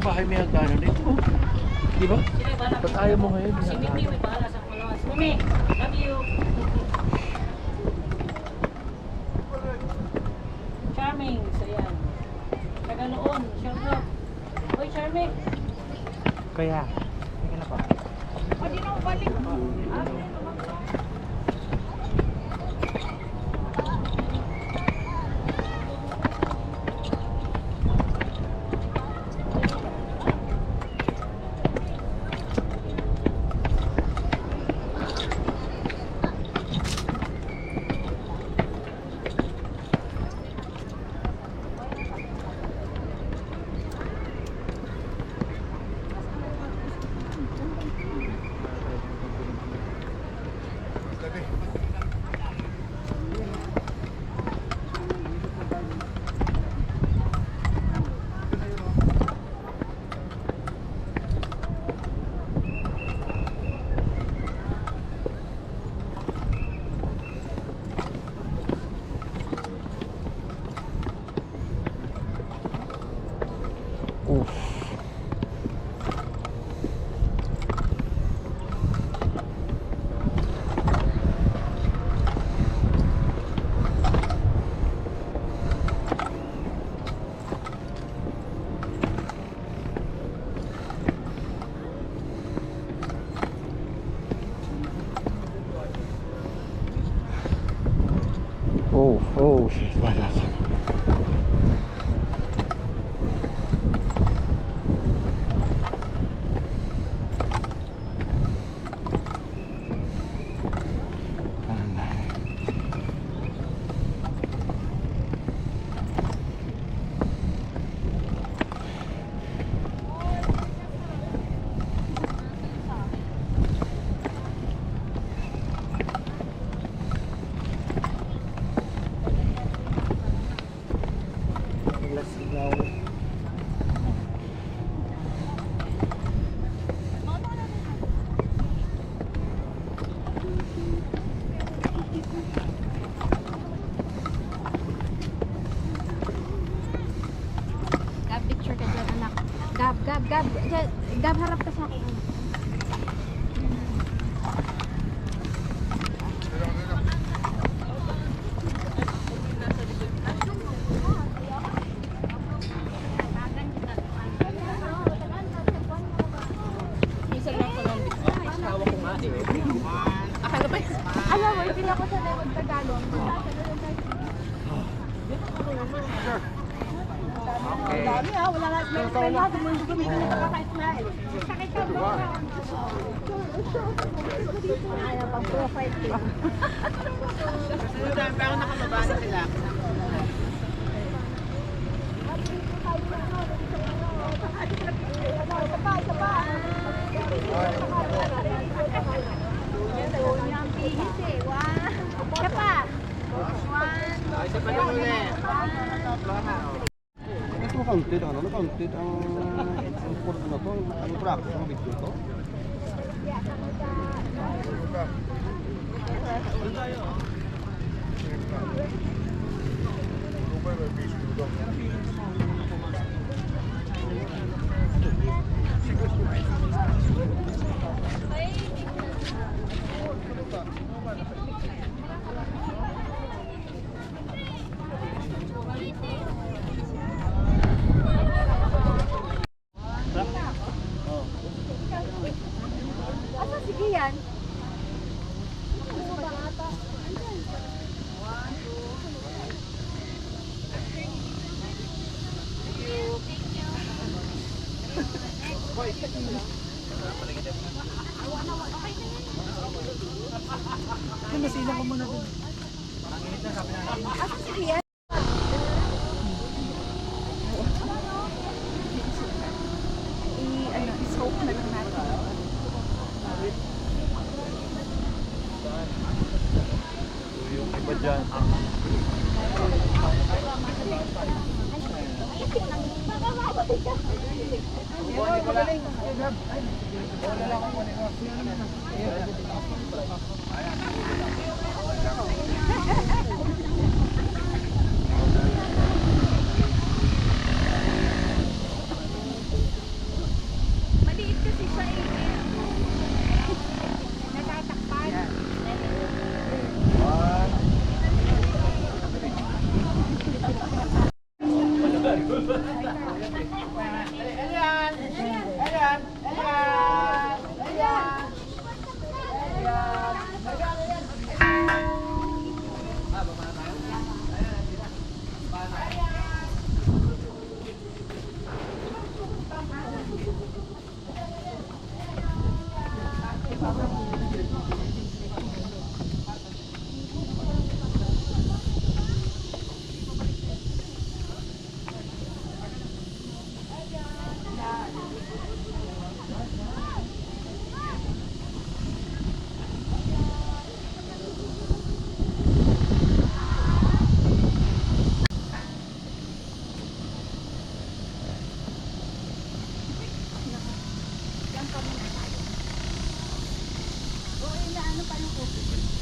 bahay may hagdanan ito. Di ba? Ba't ayaw mo ngayon? Si Mimi may bahala sa kulawas. Mimi, love you. Charming, so yan. Taga noon, Sherlock. Hoy, Charming. Kaya, hindi na pa. O, di na ako balik. Oh, shit, why not? Gab, harap ka sa akin. Isa lang ko lang. Tawa ko nga eh. Akala ba yun? Alam mo, hindi ako sanay mag-Tagalog. Ang dami ha, wala na smile lahat. Ang mundo gamitin na nakaka-smile. Sakit ka ba? Ayaw pang profile ko. Pero nakababa na sila. Yung bihis eh. Isa pa. Isa pa lang ulit. Ito counted, ano? Counted ang port na to, ang practice ng video to. Asa sige yan? Masila ko muna dun. Asa sige yan? I-soak na lang natin. Yung iba dyan. Ano pa yung coffee?